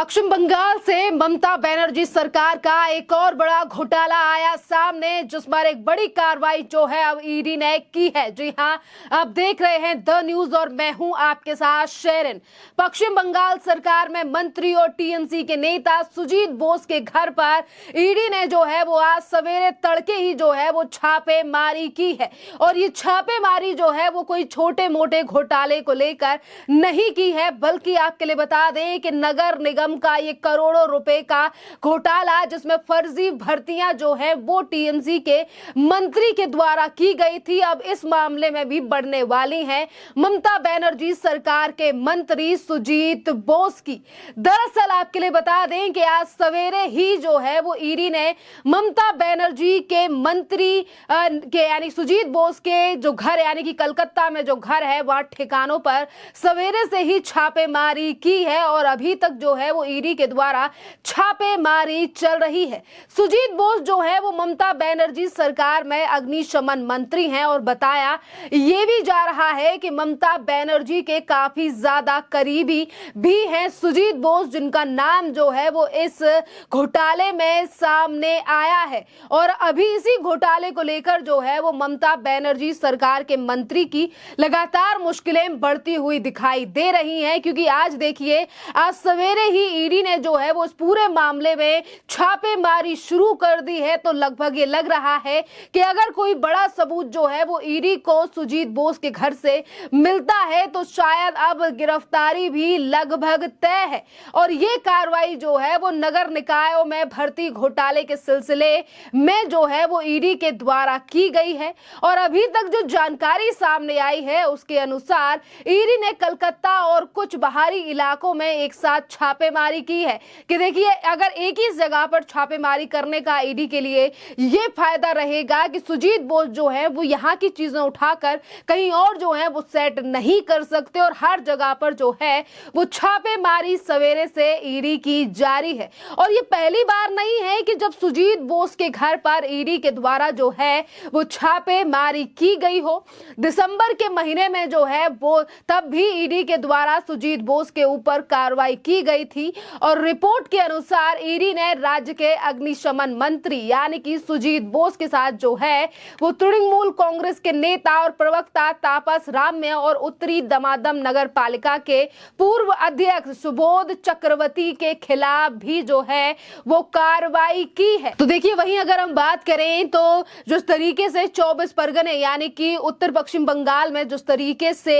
पश्चिम बंगाल से ममता बनर्जी सरकार का एक और बड़ा घोटाला आया सामने, जिस पर एक बड़ी कार्रवाई जो है अब ईडी ने की है। जी हां, आप देख रहे हैं द न्यूज और मैं हूं आपके साथ शेरिन। पश्चिम बंगाल सरकार में मंत्री और टीएमसी के नेता सुजीत बोस के घर पर ईडी ने जो है वो आज सवेरे तड़के ही जो है वो छापेमारी की है। और ये छापेमारी जो है वो कोई छोटे मोटे घोटाले को लेकर नहीं की है, बल्कि आपके लिए बता दें कि नगर निगम का ये करोड़ों रुपए का घोटाला, जिसमें फर्जी भर्तियां जो है वो टीएमसी के मंत्री के द्वारा की गई थी, अब इस मामले में भी बढ़ने वाली हैं ममता बनर्जी सरकार के मंत्री सुजीत बोस की। दरअसल आपके लिए बता दें कि आज सवेरे ही जो है वो ईडी ने ममता बनर्जी के मंत्री के यानी सुजीत बोस के जो घर यानी कि कलकत्ता में जो घर है वहां ठिकानों पर सवेरे से ही छापेमारी की है और अभी तक जो है वो ईडी के द्वारा छापेमारी चल रही है। सुजीत बोस जो है वो ममता बनर्जी सरकार में अग्निशमन मंत्री हैं और बताया ये भी जा रहा है कि ममता बनर्जी के काफी ज्यादा करीबी भी हैं सुजीत बोस, जिनका नाम जो है वो इस घोटाले में सामने आया है। और अभी इसी घोटाले को लेकर जो है वो ममता बनर्जी सरकार के मंत्री की लगातार मुश्किलें बढ़ती हुई दिखाई दे रही हैं, क्योंकि आज देखिए आज सवेरे ही ईडी ने जो है वो इस पूरे मामले में छापेमारी शुरू कर दी है। तो लगभग ये लग रहा है कि अगर कोई बड़ा सबूत जो है वो ईडी को सुजीत बोस के घर से मिलता है तो शायद अब गिरफ्तारी भी लगभग तय है। और ये कार्रवाई जो है वो नगर निकायों में भर्ती घोटाले के सिलसिले में जो है वो ईडी के द्वारा की गई है। और अभी तक जो जानकारी सामने आई है उसके अनुसार ईडी ने कलकत्ता और कुछ बाहरी इलाकों में एक साथ छापेमारी की है कि देखिए अगर एक ही जगह पर छापेमारी करने का ईडी के लिए ये फायदा रहेगा कि सुजीत बोस जो है वो यहाँ की चीजें उठाकर कहीं और जो है वो सेट नहीं कर सकते, और हर जगह पर जो है वो छापेमारी सवेरे से ईडी की जारी है। और ये पहली बार नहीं है कि जब सुजीत बोस के घर पर ईडी के द्वारा जो है वो छापेमारी की गई हो। दिसंबर के महीने में जो है वो तब भी ईडी के द्वारा सुजीत बोस के ऊपर कार्रवाई की गई थी और रिपोर्ट के अनुसार ईडी ने राज्य के अग्निशमन मंत्री यानी कि सुजीत बोस के साथ जो है वो तृणमूल कांग्रेस के नेता और प्रवक्ता तापस राम्य और उत्तरी दमादम नगर पालिका के पूर्व अध्यक्ष सुबोध चक्रवर्ती के खिलाफ भी जो है वो कार्रवाई की है। तो देखिए वहीं अगर हम बात करें तो जिस तरीके से 24 परगने यानी कि उत्तर पश्चिम बंगाल में जिस तरीके से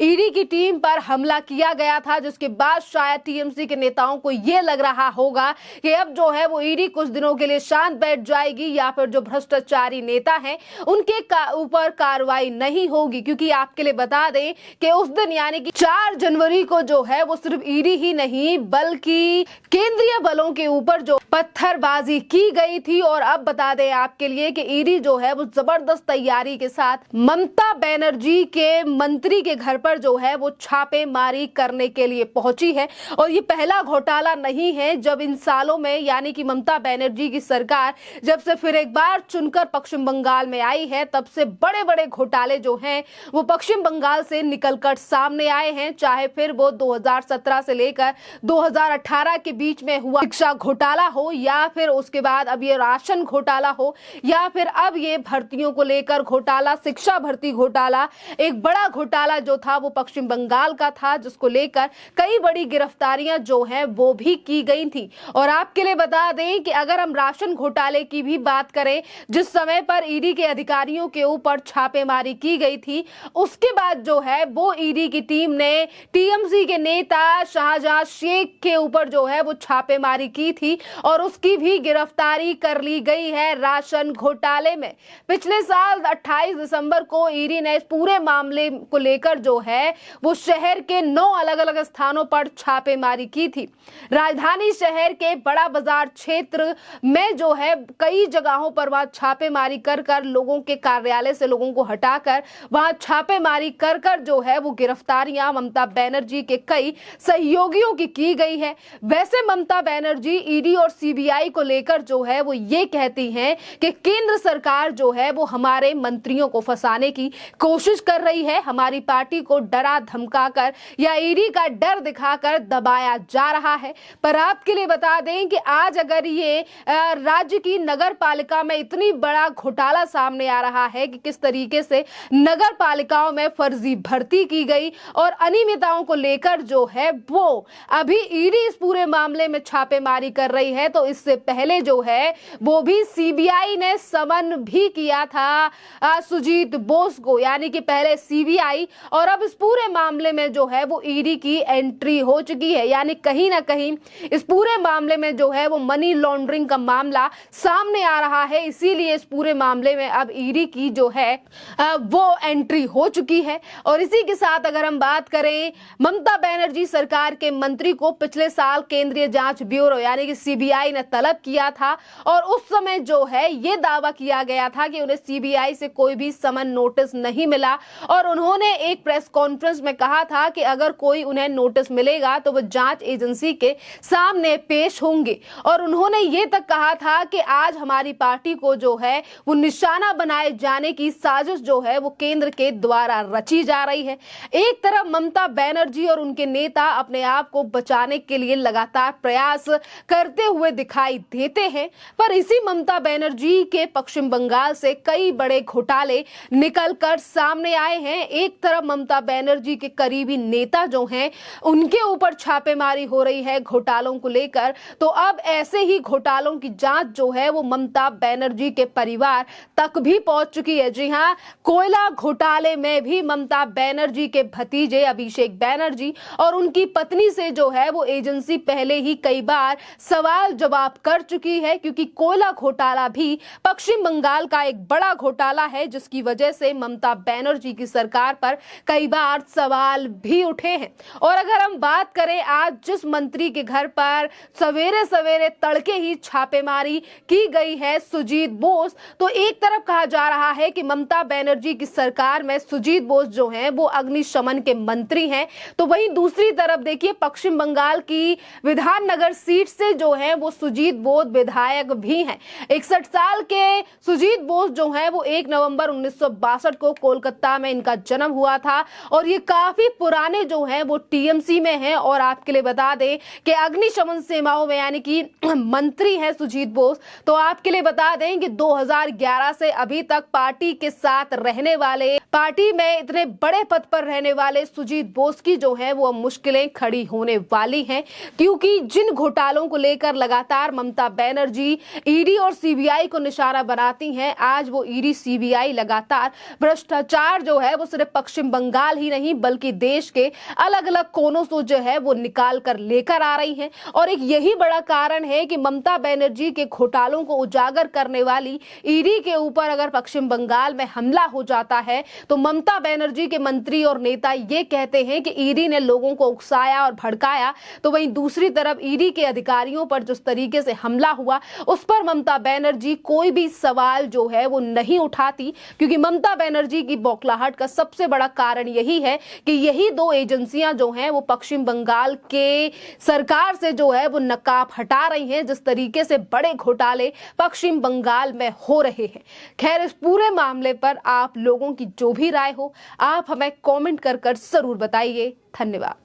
ईडी की टीम पर हमला किया गया था, जिसके बाद शायद टीएमसी के नेताओं को यह लग रहा होगा कि अब जो है वो ईडी कुछ दिनों के लिए शांत बैठ जाएगी या फिर जो भ्रष्टाचारी नेता हैं उनके ऊपर कार्रवाई नहीं होगी। क्योंकि आपके लिए बता दें कि उस दिन यानी कि 4 जनवरी को जो है वो सिर्फ ईडी ही नहीं बल्कि केंद्रीय बलों के ऊपर जो पत्थरबाजी की गई थी। और अब बता दें आपके लिए कि ईडी जो है वो जबरदस्त तैयारी के साथ ममता बनर्जी के मंत्री के घर पर जो है वो छापेमारी करने के लिए पहुंची है। और ये पहला घोटाला नहीं है जब इन सालों में यानी कि ममता बनर्जी की सरकार जब से फिर एक बार चुनकर पश्चिम बंगाल में आई है, तब से बड़े बड़े घोटाले जो हैं वो पश्चिम बंगाल से निकलकर सामने आए हैं। चाहे फिर वो 2017 से लेकर 2018 के बीच में हुआ शिक्षा घोटाला हो या फिर उसके बाद अब ये राशन घोटाला हो या फिर अब ये भर्तियों को लेकर घोटाला, शिक्षा भर्ती घोटाला, एक बड़ा घोटाला जो था वो पश्चिम बंगाल का था, जिसको लेकर कई बड़ी गिरफ्तारियां जो हैं वो भी की गई थी। और आपके लिए बता दें कि अगर हम राशन घोटाले की भी बात करें, जिस समय पर ईडी के अधिकारियों के ऊपर छापेमारी की गई थी, उसके बाद जो है वो ईडी की टीम ने टीएमसी के नेता शाहजहां शेख के ऊपर जो है वो छापेमारी की थी और उसकी भी गिरफ्तारी कर ली गई है राशन घोटाले में। पिछले साल 28 दिसंबर को ईडी ने इस पूरे मामले को लेकर जो है वो शहर के 9 अलग अलग स्थानों पर छापेमारी की थी। राजधानी शहर के बड़ा बाजार क्षेत्र में जो है कई जगहों पर वहां छापेमारी कर लोगों के कार्यालय से लोगों को हटाकर वहां छापेमारी कर जो है वो गिरफ्तारियां ममता बनर्जी के कई सहयोगियों की गई है। वैसे ममता बनर्जी ईडी और सीबीआई को लेकर जो है वो ये कहती हैं कि केंद्र सरकार जो है वो हमारे मंत्रियों को फंसाने की कोशिश कर रही है, हमारी पार्टी को डरा धमकाकर या ईडी का डर दिखाकर दबाया जा जा रहा है। पर आपके लिए बता दें कि आज अगर ये राज्य की नगर पालिका में इतनी बड़ा घोटाला सामने आ रहा है कि किस तरीके से नगर पालिकाओं में फर्जी भर्ती की गई और अनियमितताओं को लेकर जो है वो अभी ईडी इस पूरे मामले में छापेमारी कर रही है। तो इससे पहले जो है वो भी सीबीआई ने समन भी किया था सुजीत बोस को, यानी कि पहले सीबीआई और अब इस पूरे मामले में जो है वो ईडी की एंट्री हो चुकी है। यानी कहीं ना कहीं इस पूरे मामले में जो है वो मनी लॉन्ड्रिंग का मामला सामने आ रहा है, इसीलिए इस पूरे मामले में अब ईडी की जो है वो एंट्री हो चुकी है। और इसी के साथ अगर हम बात करें, ममता बनर्जी सरकार के मंत्री को पिछले साल केंद्रीय जांच ब्यूरो यानी कि सीबीआई ने तलब किया था और उस समय जो है ये दावा किया गया था कि उन्हें सीबीआई से कोई भी समन नोटिस नहीं मिला और उन्होंने एक प्रेस कॉन्फ्रेंस में कहा था कि अगर कोई उन्हें नोटिस मिलेगा तो वो जांच एजेंसी के सामने पेश होंगे। और उन्होंने ये तक कहा था कि आज हमारी पार्टी को जो है वो निशाना बनाए जाने की साजिश जो है वो केंद्र के द्वारा रची जा रही है। एक तरफ ममता बनर्जी और उनके नेता अपने आप को बचाने के लिए लगातार प्रयास करते हुए दिखाई देते हैं, पर इसी ममता बनर्जी के पश्चिम बंगाल से कई बड़े घोटाले निकलकर सामने आए हैं। एक तरफ ममता बनर्जी के करीबी नेता जो हैं उनके ऊपर छापेमारी हो रही है घोटालों को लेकर, तो अब ऐसे ही घोटालों की जांच जो है वो ममता बनर्जी के परिवार तक भी पहुंच चुकी है। जी हां, कोयला घोटाले में भी ममता बनर्जी के भतीजे अभिषेक बनर्जी और उनकी पत्नी से जो है वो एजेंसी पहले ही कई बार सवाल जवाब कर चुकी है, क्योंकि कोयला घोटाला भी पश्चिम बंगाल का एक बड़ा घोटाला है जिसकी वजह से ममता बनर्जी की सरकार पर कई बार सवाल भी उठे हैं। और अगर हम बात करें आज जिस मंत्री के घर पर सवेरे सवेरे तड़के ही छापेमारी की गई है सुजीत बोस, तो एक तरफ कहा जा रहा है कि ममता बनर्जी की सरकार में सुजीत बोस जो हैं वो अग्निशमन के मंत्री हैं, तो वहीं दूसरी तरफ देखिए पश्चिम बंगाल की विधाननगर सीट से जो है वो सुजीत बोस विधायक भी हैं। 61 साल के सुजीत बोस जो हैं वो 1 नवंबर 1962 को कोलकाता में इनका जन्म हुआ था और ये काफी पुराने जो हैं वो टीएमसी में हैं। और आपके लिए बता दें कि अग्निशमन सेवाओं में यानी कि मंत्री हैं सुजीत बोस। तो आपके लिए बता दें कि 2011 से अभी तक पार्टी के साथ रहने वाले, पार्टी में इतने बड़े पद पर रहने वाले सुजीत बोस की जो है वो मुश्किलें खड़ी होने वाली हैं, क्योंकि जिन घोटालों को लेकर लगातार ममता बनर्जी ईडी और सीबीआई को निशाना बनाती हैं, आज वो ईडी सीबीआई लगातार भ्रष्टाचार जो है वो सिर्फ पश्चिम बंगाल ही नहीं बल्कि देश के अलग अलग कोनों से जो है वो निकाल कर लेकर आ रही हैं। और एक यही बड़ा कारण है कि ममता बनर्जी के घोटालों को उजागर करने वाली ईडी के ऊपर अगर पश्चिम बंगाल में हमला हो जाता है तो ममता बनर्जी के मंत्री और नेता ये कहते हैं कि ईडी ने लोगों को उकसाया और भड़काया, तो वहीं दूसरी तरफ ईडी के अधिकारियों पर जिस तरीके से हमला हुआ उस पर ममता बनर्जी कोई भी सवाल जो है वो नहीं उठाती, क्योंकि ममता बनर्जी की बौखलाहट का सबसे बड़ा कारण यही है कि यही दो एजेंसियां जो हैं वो पश्चिम बंगाल के सरकार से जो है वो नकाब हटा रही हैं, जिस तरीके से बड़े घोटाले पश्चिम बंगाल में हो रहे हैं। खैर, इस पूरे मामले पर आप लोगों की जो भी राय हो आप हमें कमेंट कर जरूर बताइए। धन्यवाद।